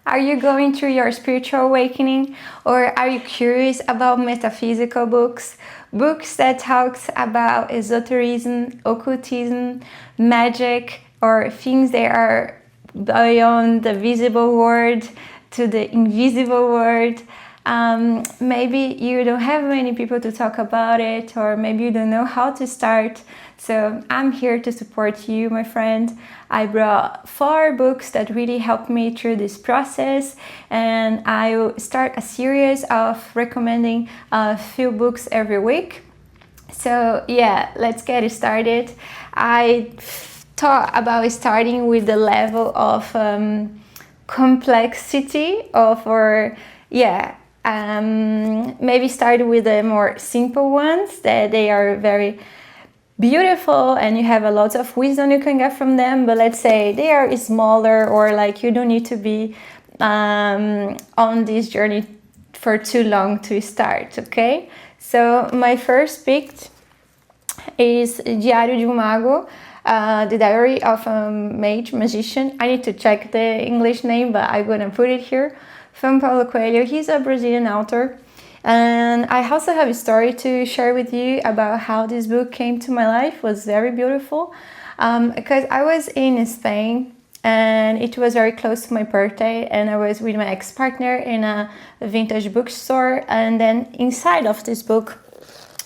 Are you going through your spiritual awakening, or are you curious about metaphysical books? Books that talks about esotericism, occultism, magic, or things that are beyond the visible world to the invisible world. Maybe you don't have many people to talk about it, or maybe you don't know how to start. So I'm here to support you, my friend. I brought 4 books that really helped me through this process, and I will start a series of recommending a few books every week. So yeah, let's get started. I thought about starting with the level of complexity of maybe start with the more simple ones, that they are very beautiful and you have a lot of wisdom you can get from them, but let's say they are smaller, or like you don't need to be on this journey for too long to start. Okay, so my first pick is Diário de Mago, the Diary of a Magician. I need to check the English name, but I'm gonna put it here, from Paulo Coelho. He's a Brazilian author, and I also have a story to share with you about how this book came to my life. It was very beautiful, because I was in Spain, and it was very close to my birthday, and I was with my ex-partner in a vintage bookstore, and then inside of this book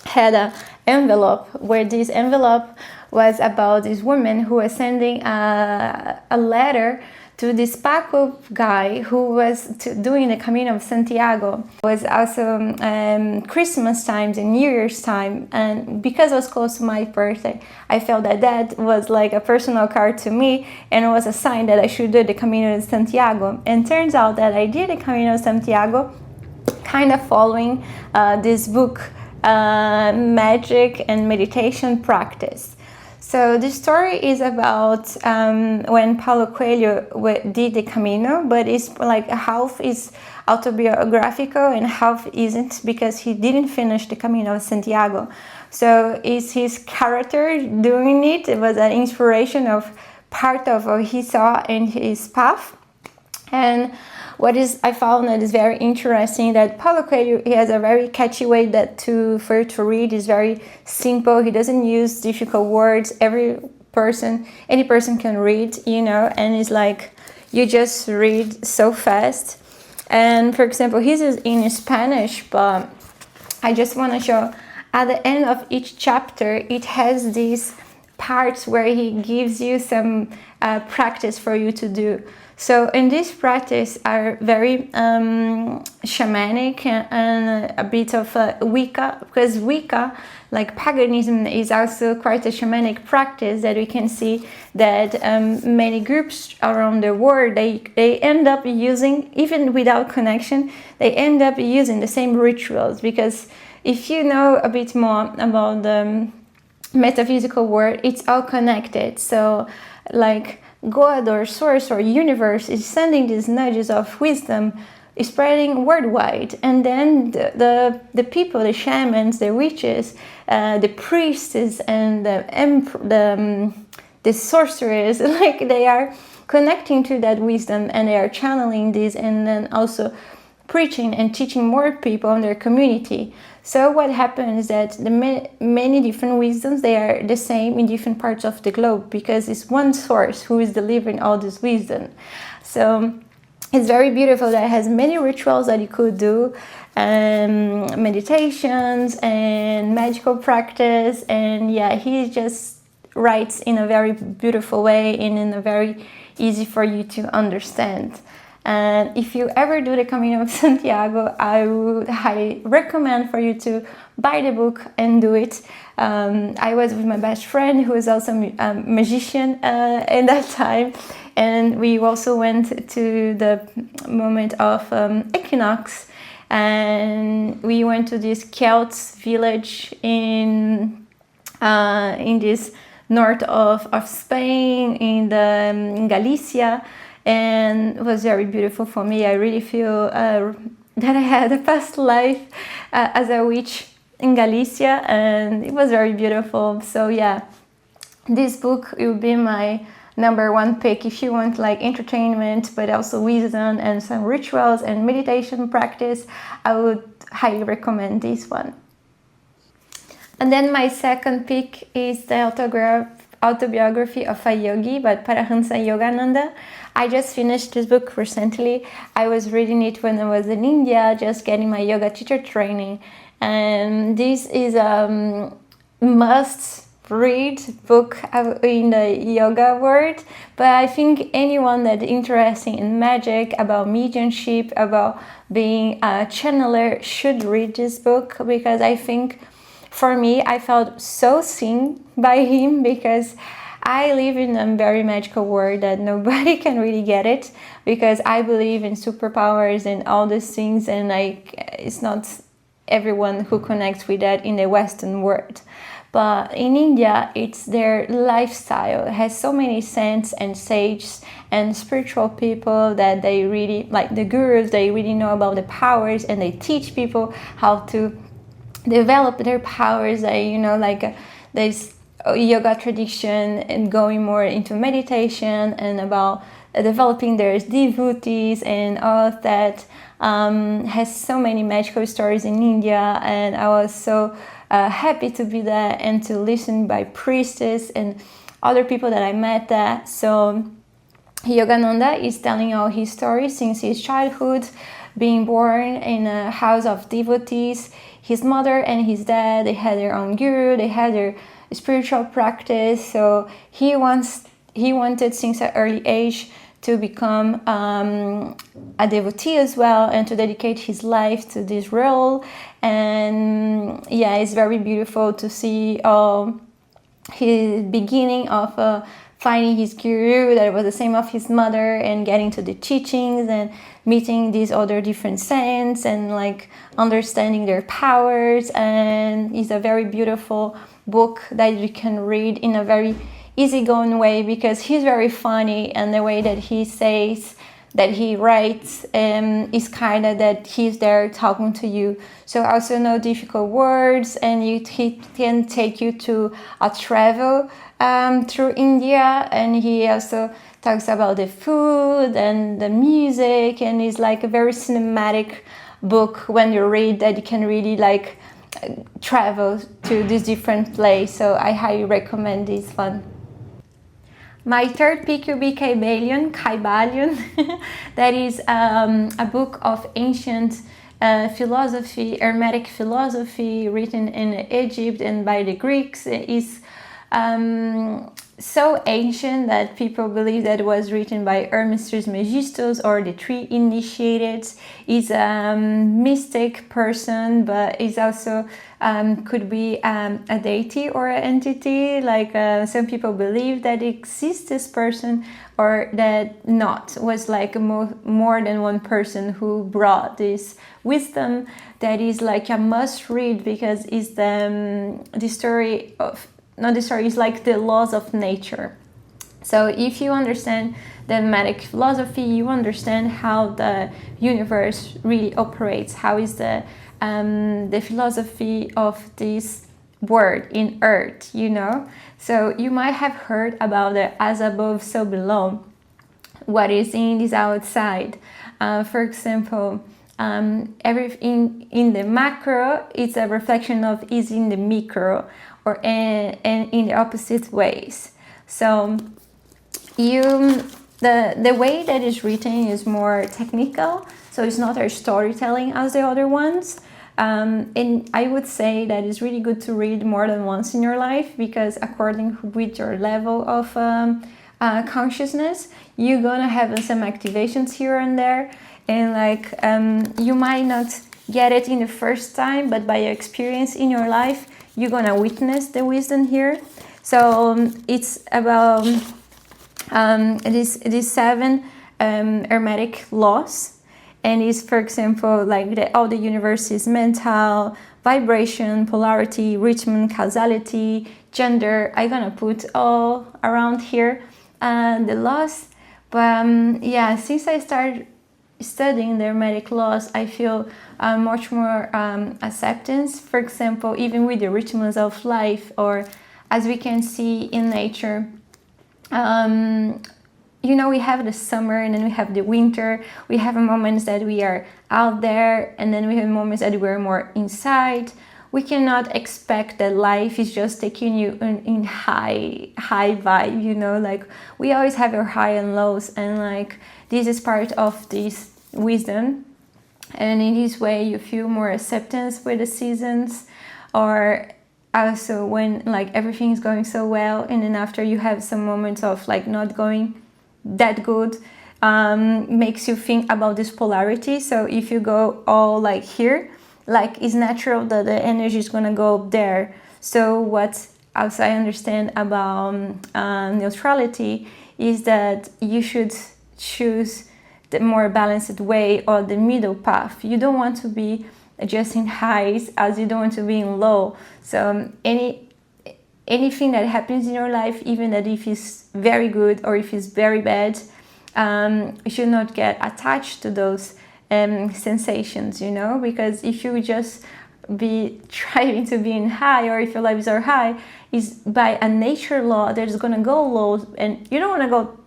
had an envelope, where this envelope was about this woman who was sending a letter to this Paco guy who was doing the Camino of Santiago. It was also Christmas times and New Year's time, and because it was close to my birthday, I felt that that was like a personal card to me, and it was a sign that I should do the Camino of Santiago. And turns out that I did the Camino of Santiago kind of following this book, magic and meditation practice. So the story is about when Paulo Coelho did the Camino, but it's like half is autobiographical and half isn't, because he didn't finish the Camino of Santiago. So it's his character doing it. It was an inspiration of part of what he saw in his path. And I found that is very interesting, that Paulo Coelho, he has a very catchy way for you to read. Is very simple. He doesn't use difficult words. Any person can read, and it's like you just read so fast. And for example, he's in Spanish, but I just want to show at the end of each chapter, it has these parts where he gives you some practice for you to do. So in this practice are very shamanic and a bit of Wicca, because Wicca, like paganism, is also quite a shamanic practice that we can see that many groups around the world, they end up using, even without connection, they end up using the same rituals. Because if you know a bit more about the metaphysical world, it's all connected. So like God or source or universe is sending these nudges of wisdom, spreading worldwide, and then the people, the shamans, the witches, the priests, and the sorcerers, like they are connecting to that wisdom, and they are channeling this, and then also preaching and teaching more people in their community. So what happens is that the many different wisdoms, they are the same in different parts of the globe, because it's one source who is delivering all this wisdom. So it's very beautiful that it has many rituals that you could do, meditations and magical practice. And yeah, he just writes in a very beautiful way and in a very easy for you to understand. And if you ever do the Camino of Santiago, I would highly recommend for you to buy the book and do it. I was with my best friend, who is also a magician in that time, and we also went to the moment of equinox, and we went to this Celts village in this north of Spain, in Galicia. And it was very beautiful for me. I really feel that I had a past life as a witch in Galicia, and it was very beautiful. So yeah, this book will be my number one pick if you want like entertainment, but also wisdom and some rituals and meditation practice. I would highly recommend this one. And then my second pick is the Autobiography of a Yogi by Paramahansa Yogananda. I just finished this book recently. I was reading it when I was in India, just getting my yoga teacher training. And this is a must-read book in the yoga world. But I think anyone that's interested in magic, about mediumship, about being a channeler should read this book, because I think for me, I felt so seen by him, because I live in a very magical world that nobody can really get it, because I believe in superpowers and all these things, and like it's not everyone who connects with that in the Western world. But in India, it's their lifestyle. It has so many saints and sages and spiritual people that they really, like the gurus, they really know about the powers, and they teach people how to develop their powers. There's yoga tradition and going more into meditation and about developing their devotees and all of that. Has so many magical stories in India, and I was so happy to be there and to listen by priestess and other people that I met there. So Yogananda is telling all his story since his childhood, being born in a house of devotees. His mother and his dad, they had their own guru, they had their spiritual practice. So he wanted since an early age to become a devotee as well, and to dedicate his life to this role. And yeah, it's very beautiful to see his beginning of finding his guru that was the same of his mother, and getting to the teachings and meeting these other different saints and like understanding their powers. And it's a very beautiful book that you can read in a very easygoing way, because he's very funny, and the way that he says, that he writes, is kind of that he's there talking to you. So also no difficult words, and he can take you to a travel through India. And he also talks about the food and the music, and it's like a very cinematic book when you read, that you can really like travel to this different place. So I highly recommend this one. My third pick will be Kybalion. That is a book of ancient philosophy, hermetic philosophy, written in Egypt and by the Greeks. It is so ancient that people believe that it was written by Hermes Trismegistus or the three initiated. He's a mystic person, but he's also could be a deity or an entity. Like some people believe that exists this person, or that not was like more than one person who brought this wisdom. That is like a must read, because it's the story of. Not the story, it's like the laws of nature. So if you understand the hermetic philosophy, you understand how the universe really operates, how is the philosophy of this world in earth, you know. So you might have heard about the as above, so below. What is in is outside. For example, everything in the macro, it's a reflection of is in the micro, or and in the opposite ways. So the way that is written is more technical, so it's not a storytelling as the other ones. And I would say that it's really good to read more than once in your life, because according with your level of consciousness, you're gonna have some activations here and there, and like you might not get it in the first time, but by your experience in your life, you're gonna witness the wisdom here. So it's about these 7 hermetic laws, and it's, for example, like all the universe is mental, vibration, polarity, Richmond, causality, gender. I'm gonna put all around here the laws. But yeah, since I started studying the hermetic laws, I feel much more acceptance. For example, even with the rhythms of life, or as we can see in nature, you know, we have the summer and then we have the winter. We have moments that we are out there, and then we have moments that we're more inside. We cannot expect that life is just taking you in high vibe, you know, like we always have our high and lows, and like this is part of this wisdom. And in this way you feel more acceptance with the seasons, or also when like everything is going so well, and then after you have some moments of like not going that good, makes you think about this polarity. So if you go all like here, like it's natural that the energy is gonna go there. So what also I understand about neutrality is that you should choose the more balanced way, or the middle path. You don't want to be just in highs as you don't want to be in low. So anything that happens in your life, even that if it's very good or if it's very bad, you should not get attached to those sensations, you know, because if you just be trying to be in high, or if your lives are high, is by a nature law there's gonna go low, and you don't want to go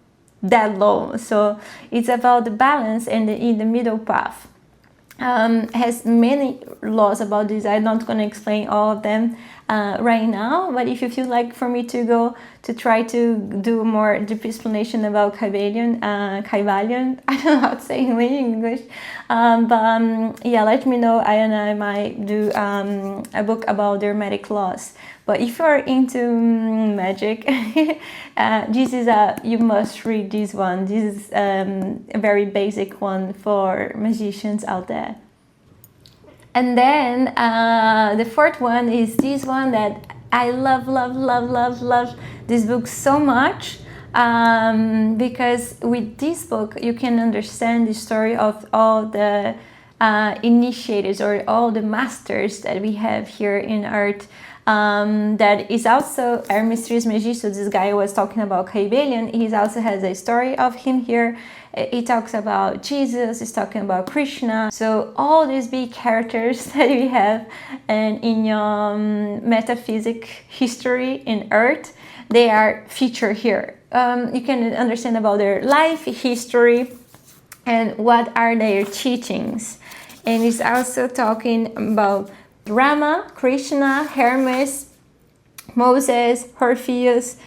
that low. So it's about the balance and in the middle path. Has many laws about this. I'm not going to explain all of them right now, but if you feel like for me to go to try to do more deep explanation about Kybalion, I don't know how to say it in English, yeah, let me know. I might do a book about the hermetic laws. But if you're into magic, this is you must read this one. This is a very basic one for magicians out there. And then the fourth one is this one that I love this book so much, because with this book you can understand the story of all the initiators or all the masters that we have here in Earth. That is also our mysterious magician. So this guy was talking about Kybalion. He also has a story of him here. He talks about Jesus, he's talking about Krishna. So all these big characters that we have and in your metaphysic history in Earth, they are featured here. You can understand about their life history and what are their teachings. And he's also talking about Rama, Krishna, Hermes, Moses, Orpheus,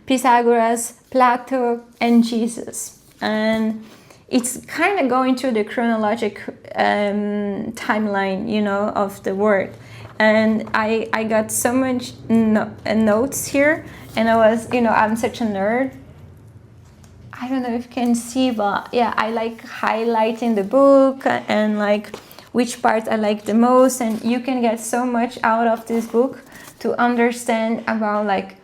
Pythagoras, Plato, and Jesus. And it's kind of going through the chronological timeline, you know, of the world. And I got so much notes here, and I was, you know, I'm such a nerd. I don't know if you can see, but yeah, I like highlighting the book and like which parts I like the most, and you can get so much out of this book to understand about like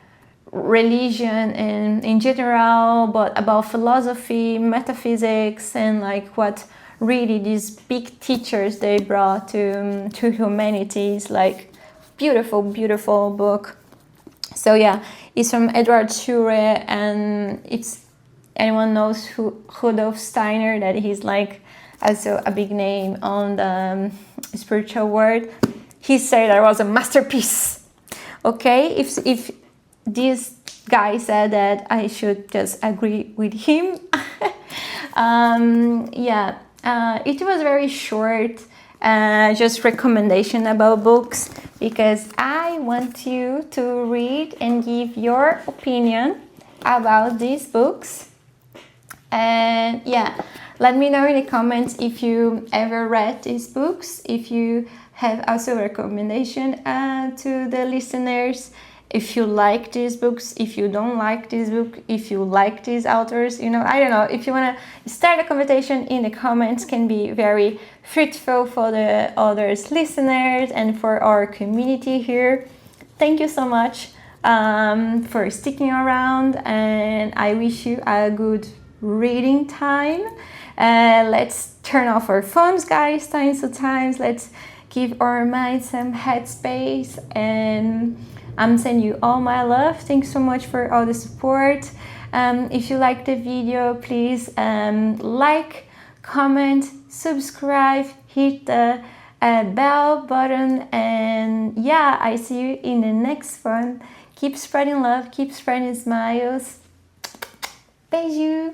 religion and in general, but about philosophy, metaphysics, and like what really these big teachers they brought to humanity. Is like beautiful book. So yeah, it's from Édouard Schuré, and it's anyone knows who Rudolf Steiner, that he's like also a big name on the spiritual world. He said that was a masterpiece. Okay, if this guy said that, I should just agree with him. Yeah, it was very short, just recommendation about books, because I want you to read and give your opinion about these books. And yeah, let me know in the comments if you ever read these books, if you have also a recommendation to the listeners, if you like these books, if you don't like this book, if you like these authors, you know, I don't know, if you want to start a conversation in the comments, can be very fruitful for the others listeners and for our community here. Thank you so much for sticking around, and I wish you a good reading time. Let's turn off our phones, guys, times to times. Let's give our mind some headspace, and I'm sending you all my love. Thanks so much for all the support. If you like the video, please like, comment, subscribe, hit the bell button, and yeah, I see you in the next one. Keep spreading love, keep spreading smiles. Beijo!